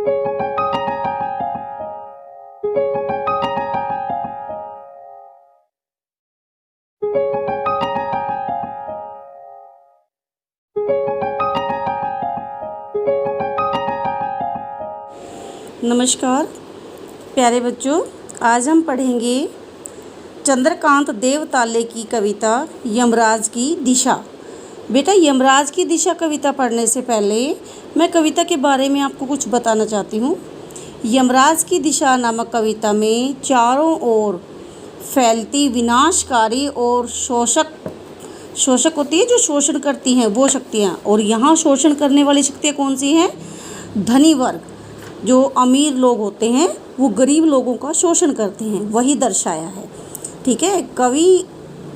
नमस्कार प्यारे बच्चों, आज हम पढ़ेंगे चंद्रकांत देवताले की कविता यमराज की दिशा। बेटा, यमराज की दिशा कविता पढ़ने से पहले मैं कविता के बारे में आपको कुछ बताना चाहती हूँ। यमराज की दिशा नामक कविता में चारों ओर फैलती विनाशकारी और शोषक होती है, जो शोषण करती हैं वो शक्तियाँ, और यहाँ शोषण करने वाली शक्तियाँ कौन सी हैं? धनी वर्ग, जो अमीर लोग होते हैं वो गरीब लोगों का शोषण करते हैं, वही दर्शाया है। ठीक है। कवि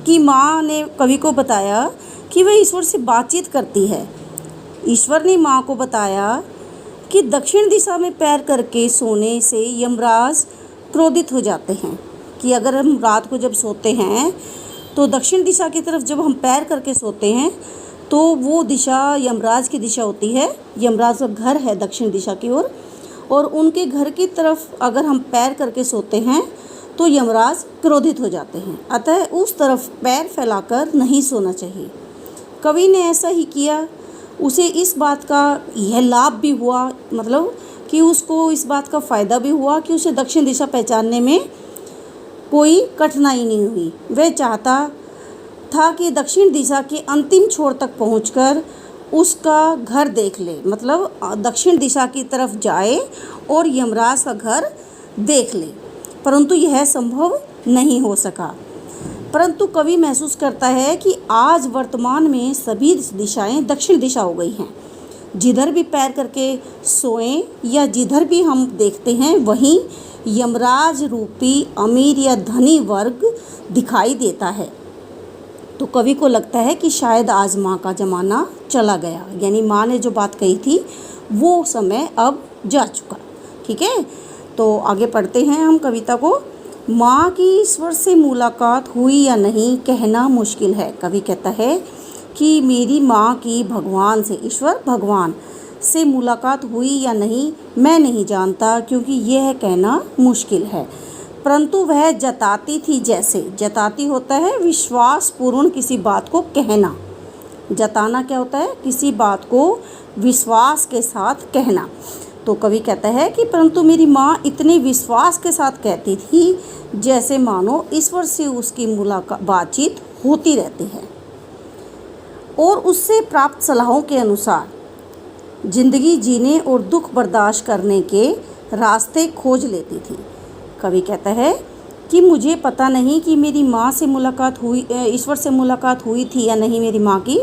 की माँ ने कवि को बताया कि वह ईश्वर से बातचीत करती है। ईश्वर ने माँ को बताया कि दक्षिण दिशा में पैर करके सोने से यमराज क्रोधित हो जाते हैं, कि अगर हम रात को जब सोते हैं तो दक्षिण दिशा की तरफ जब हम पैर करके सोते हैं तो वो दिशा यमराज की दिशा होती है। यमराज का घर है दक्षिण दिशा की ओर, और उनके घर की तरफ अगर हम पैर करके सोते हैं तो यमराज क्रोधित हो जाते हैं। अतः उस तरफ पैर फैलाकर नहीं सोना चाहिए। कवि ने ऐसा ही किया। उसे इस बात का यह लाभ भी हुआ, मतलब कि उसको इस बात का फ़ायदा भी हुआ कि उसे दक्षिण दिशा पहचानने में कोई कठिनाई नहीं हुई। वह चाहता था कि दक्षिण दिशा के अंतिम छोर तक पहुंचकर उसका घर देख ले, मतलब दक्षिण दिशा की तरफ जाए और यमराज का घर देख ले, परंतु यह संभव नहीं हो सका। परंतु कवि महसूस करता है कि आज वर्तमान में सभी दिशाएं दक्षिण दिशा हो गई हैं। जिधर भी पैर करके सोएं या जिधर भी हम देखते हैं वहीं यमराज रूपी अमीर या धनी वर्ग दिखाई देता है। तो कवि को लगता है कि शायद आज माँ का ज़माना चला गया, यानी माँ ने जो बात कही थी वो समय अब जा चुका। ठीक है, तो आगे पढ़ते हैं हम कविता को। माँ की ईश्वर से मुलाकात हुई या नहीं कहना मुश्किल है। कवि कहता है कि मेरी माँ की भगवान से, ईश्वर भगवान से मुलाकात हुई या नहीं मैं नहीं जानता, क्योंकि यह कहना मुश्किल है। परंतु वह जताती थी, जैसे जताती होता है विश्वास पूर्ण किसी बात को कहना। जताना क्या होता है? किसी बात को विश्वास के साथ कहना। तो कवि कहता है कि परंतु मेरी माँ इतने विश्वास के साथ कहती थी जैसे मानो ईश्वर से उसकी मुलाकात बातचीत होती रहती है, और उससे प्राप्त सलाहों के अनुसार जिंदगी जीने और दुख बर्दाश्त करने के रास्ते खोज लेती थी। कवि कहता है कि मुझे पता नहीं कि मेरी माँ से मुलाकात हुई, ईश्वर से मुलाकात हुई थी या नहीं मेरी माँ की,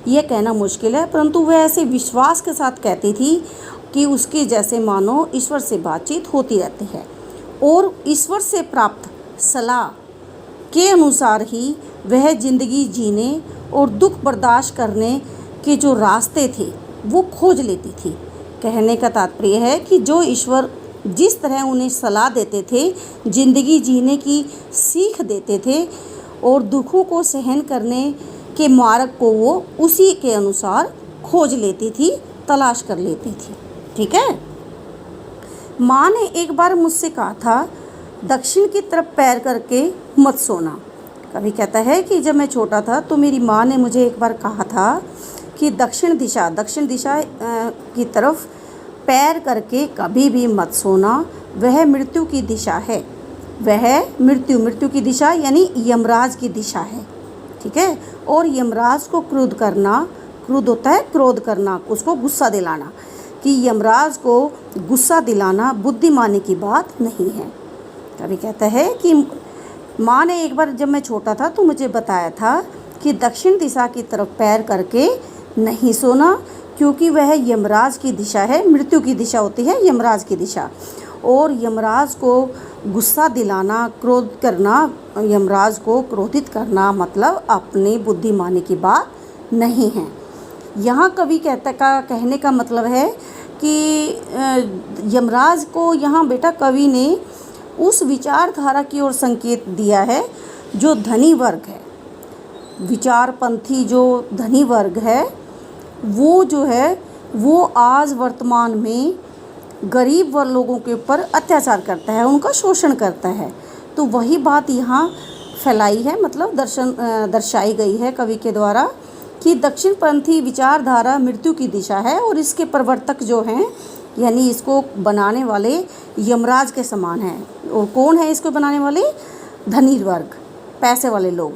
यह कहना मुश्किल है, परंतु वह ऐसे विश्वास के साथ कहती थी कि उसके जैसे मानो ईश्वर से बातचीत होती रहती है, और ईश्वर से प्राप्त सलाह के अनुसार ही वह जिंदगी जीने और दुख बर्दाश्त करने के जो रास्ते थे वो खोज लेती थी। कहने का तात्पर्य है कि जो ईश्वर जिस तरह उन्हें सलाह देते थे, जिंदगी जीने की सीख देते थे और दुखों को सहन करने के मार्ग को वो उसी के अनुसार खोज लेती थी, तलाश कर लेती थी। ठीक है। माँ ने एक बार मुझसे कहा था दक्षिण की तरफ पैर करके मत सोना। कवि कहता है कि जब मैं छोटा था तो मेरी माँ ने मुझे एक बार कहा था कि दक्षिण दिशा की तरफ पैर करके कभी भी मत सोना, वह मृत्यु की दिशा है। वह मृत्यु की दिशा यानी यमराज की दिशा है। ठीक है। और यमराज को क्रोध होता है क्रोध करना, उसको गुस्सा दिलाना, कि यमराज को गुस्सा दिलाना बुद्धिमानी की बात नहीं है। कवि कहता है कि माँ ने एक बार जब मैं छोटा था तो मुझे बताया था कि दक्षिण दिशा की तरफ पैर करके नहीं सोना, क्योंकि वह यमराज की दिशा है, मृत्यु की दिशा होती है यमराज की दिशा। और यमराज को गुस्सा दिलाना, क्रोध करना, यमराज को क्रोधित करना मतलब अपनी बुद्धिमानी की बात नहीं है। यहाँ कवि कहने का मतलब है कि यमराज को यहाँ बेटा कवि ने उस विचारधारा की ओर संकेत दिया है जो धनी वर्ग है, विचारपंथी जो धनी वर्ग है वो जो है वो आज वर्तमान में गरीब व लोगों के ऊपर अत्याचार करता है, उनका शोषण करता है। तो वही बात यहाँ फैलाई है, मतलब दर्शाई गई है कवि के द्वारा कि दक्षिणपंथी विचारधारा मृत्यु की दिशा है और इसके प्रवर्तक जो हैं, यानी इसको बनाने वाले यमराज के समान हैं। और कौन है इसको बनाने वाले? धनी वर्ग, पैसे वाले लोग।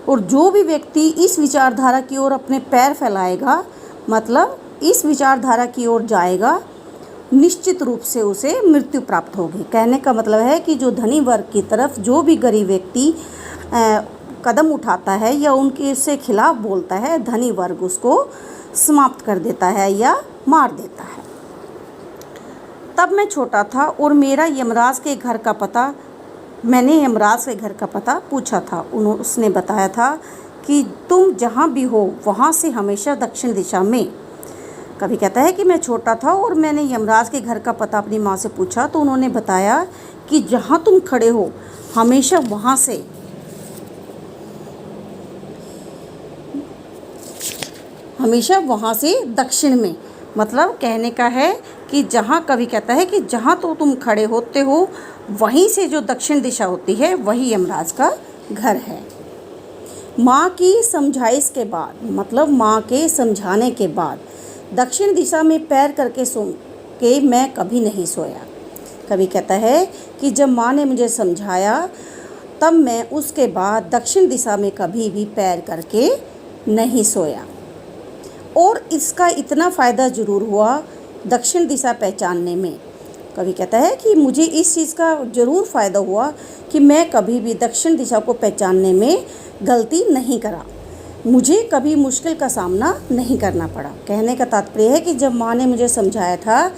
और जो भी व्यक्ति इस विचारधारा की ओर अपने पैर फैलाएगा, मतलब इस विचारधारा की ओर जाएगा, निश्चित रूप से उसे मृत्यु प्राप्त होगी। कहने का मतलब है कि जो धनी वर्ग की तरफ जो भी गरीब व्यक्ति कदम उठाता है या उनके उससे खिलाफ बोलता है, धनी वर्ग उसको समाप्त कर देता है या मार देता है। तब मैं छोटा था और मैंने यमराज के घर का पता पूछा था। उसने बताया था कि तुम जहाँ भी हो वहाँ से हमेशा दक्षिण दिशा में। कवि कहता है कि मैं छोटा था और मैंने यमराज के घर का पता अपनी माँ से पूछा, तो उन्होंने बताया कि जहाँ तुम खड़े हो हमेशा वहाँ से दक्षिण में। मतलब कहने का है कि जहाँ, कवि कहता है कि जहाँ तो तुम खड़े होते हो वहीं से जो दक्षिण दिशा होती है वही यमराज का घर है। माँ की समझाइश के बाद, मतलब माँ के समझाने के बाद दक्षिण दिशा में पैर करके सो के मैं कभी नहीं सोया। कवि कहता है कि जब माँ ने मुझे समझाया तब मैं उसके बाद दक्षिण दिशा में कभी भी पैर करके नहीं सोया। और इसका इतना फ़ायदा ज़रूर हुआ दक्षिण दिशा पहचानने में। कवि कहता है कि मुझे इस चीज़ का ज़रूर फ़ायदा हुआ कि मैं कभी भी दक्षिण दिशा को पहचानने में गलती नहीं करा, मुझे कभी मुश्किल का सामना नहीं करना पड़ा। कहने का तात्पर्य है कि जब माँ ने मुझे समझाया था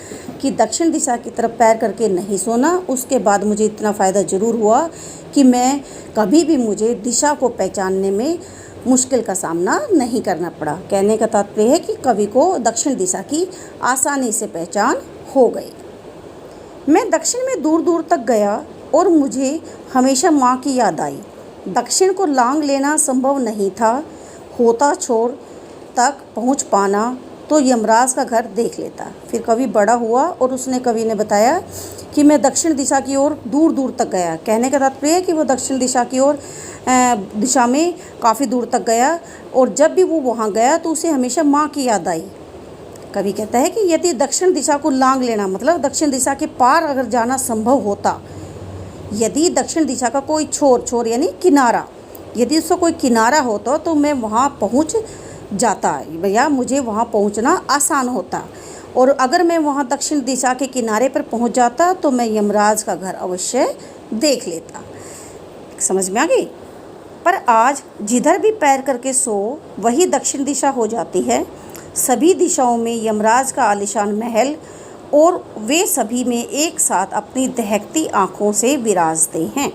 कि दक्षिण दिशा की तरफ पैर करके नहीं सोना, उसके बाद मुझे इतना फ़ायदा ज़रूर हुआ कि मैं कभी भी मुझे दिशा को पहचानने में मुश्किल का सामना नहीं करना पड़ा। कहने का तात्पर्य है कि कवि को दक्षिण दिशा की आसानी से पहचान हो गई। मैं दक्षिण में दूर दूर तक गया और मुझे हमेशा माँ की याद आई। दक्षिण को लांग लेना संभव नहीं था, होता छोर तक पहुँच पाना तो यमराज का घर देख लेता। फिर कवि बड़ा हुआ और कवि ने बताया कि मैं दक्षिण दिशा की ओर दूर दूर तक गया। कहने का तात्पर्य है कि वो दक्षिण दिशा में काफ़ी दूर तक गया और जब भी वो वहाँ गया तो उसे हमेशा माँ की याद आई। कवि कहता है कि यदि दक्षिण दिशा को लांग लेना, मतलब दक्षिण दिशा के पार अगर जाना संभव होता, यदि दक्षिण दिशा का कोई छोर यानी किनारा, यदि उसका कोई किनारा होता तो मैं वहाँ पहुँच जाता भैया, मुझे वहाँ पहुँचना आसान होता। और अगर मैं वहाँ दक्षिण दिशा के किनारे पर पहुँच जाता तो मैं यमराज का घर अवश्य देख लेता। समझ में आ गई? पर आज जिधर भी पैर करके सो वही दक्षिण दिशा हो जाती है। सभी दिशाओं में यमराज का आलीशान महल और वे सभी में एक साथ अपनी दहकती आँखों से विराजते हैं।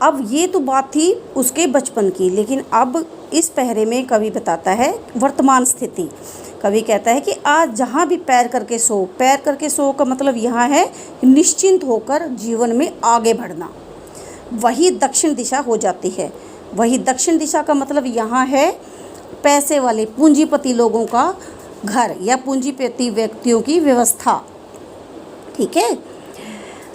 अब ये तो बात थी उसके बचपन की, लेकिन अब इस पहरे में कवि बताता है वर्तमान स्थिति। कवि कहता है कि आज जहाँ भी पैर करके सो का मतलब यहाँ है निश्चिंत होकर जीवन में आगे बढ़ना, वही दक्षिण दिशा हो जाती है। वही दक्षिण दिशा का मतलब यहाँ है पैसे वाले पूंजीपति लोगों का घर या पूंजीपति व्यक्तियों की व्यवस्था। ठीक है,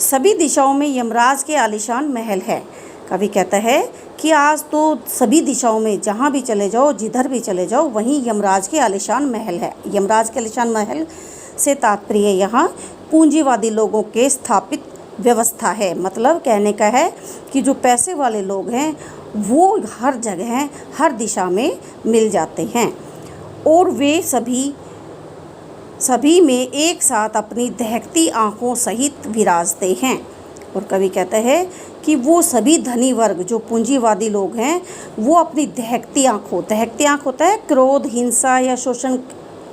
सभी दिशाओं में यमराज के आलीशान महल है। कवि कहता है कि आज तो सभी दिशाओं में जहाँ भी चले जाओ, जिधर भी चले जाओ, वहीं यमराज के आलीशान महल है। यमराज के आलीशान महल से तात्पर्य यहाँ पूंजीवादी लोगों के स्थापित व्यवस्था है। मतलब कहने का है कि जो पैसे वाले लोग हैं वो हर जगह हर दिशा में मिल जाते हैं और वे सभी में एक साथ अपनी दहकती आँखों सहित विराजते हैं। और कवि कहता है कि वो सभी धनी वर्ग जो पूंजीवादी लोग हैं वो अपनी दहकती आँख होता है क्रोध, हिंसा या शोषण,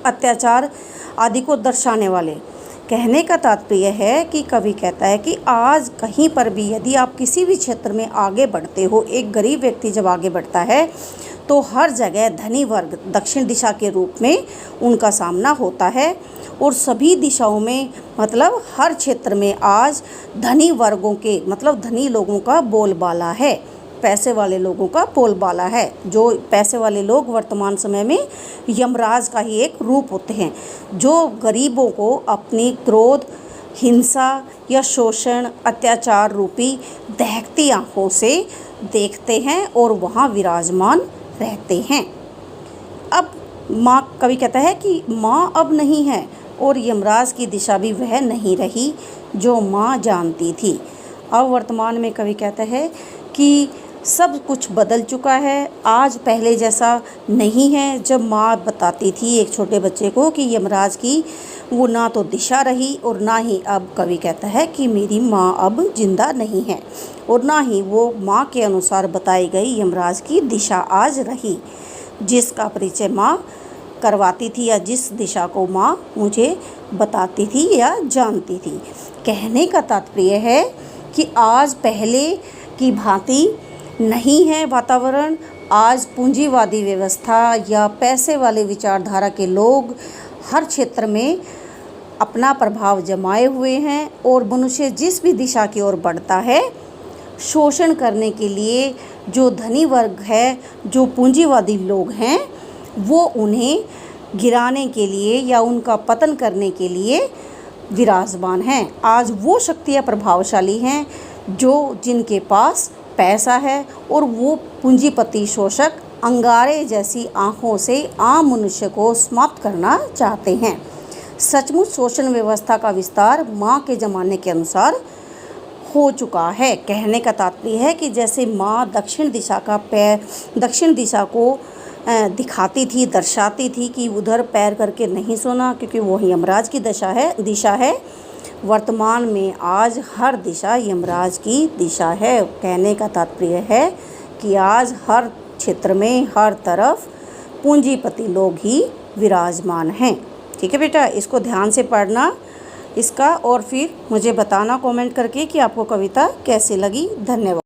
अत्याचार आदि को दर्शाने वाले। कहने का तात्पर्य है कि कवि कहता है कि आज कहीं पर भी यदि आप किसी भी क्षेत्र में आगे बढ़ते हो, एक गरीब व्यक्ति जब आगे बढ़ता है तो हर जगह धनी वर्ग दक्षिण दिशा के रूप में उनका सामना होता है। और सभी दिशाओं में मतलब हर क्षेत्र में आज धनी वर्गों के मतलब धनी लोगों का बोलबाला है। पैसे वाले लोगों का बोलबाला है। जो पैसे वाले लोग वर्तमान समय में यमराज का ही एक रूप होते हैं, जो गरीबों को अपनी क्रोध, हिंसा या शोषण, अत्याचार रूपी दहकती आँखों से देखते हैं और वहाँ विराजमान रहते हैं। अब माँ, कवि कहता है कि माँ अब नहीं है और यमराज की दिशा भी वह नहीं रही जो माँ जानती थी। अब वर्तमान में कवि कहता है कि सब कुछ बदल चुका है, आज पहले जैसा नहीं है। जब माँ बताती थी एक छोटे बच्चे को कि यमराज की वो ना तो दिशा रही और ना ही, अब कवि कहता है कि मेरी माँ अब जिंदा नहीं है और ना ही वो माँ के अनुसार बताई गई यमराज की दिशा आज रही, जिसका परिचय माँ करवाती थी या जिस दिशा को माँ मुझे बताती थी या जानती थी। कहने का तात्पर्य है कि आज पहले की भांति नहीं है वातावरण। आज पूंजीवादी व्यवस्था या पैसे वाले विचारधारा के लोग हर क्षेत्र में अपना प्रभाव जमाए हुए हैं और मनुष्य जिस भी दिशा की ओर बढ़ता है, शोषण करने के लिए जो धनी वर्ग है, जो पूंजीवादी लोग हैं, वो उन्हें गिराने के लिए या उनका पतन करने के लिए विराजमान हैं। आज वो शक्तियाँ प्रभावशाली हैं जो जिनके पास पैसा है और वो पूंजीपति शोषक अंगारे जैसी आँखों से आम मनुष्य को समाप्त करना चाहते हैं। सचमुच शोषण व्यवस्था का विस्तार माँ के ज़माने के अनुसार हो चुका है। कहने का तात्पर्य है कि जैसे माँ दक्षिण दिशा को दिखाती थी, दर्शाती थी कि उधर पैर करके नहीं सोना, क्योंकि वो यमराज की दिशा है। वर्तमान में आज हर दिशा यमराज की दिशा है। कहने का तात्पर्य है कि आज हर क्षेत्र में, हर तरफ पूंजीपति लोग ही विराजमान हैं। ठीक है बेटा, इसको ध्यान से पढ़ना इसका, और फिर मुझे बताना कमेंट करके कि आपको कविता कैसी लगी। धन्यवाद।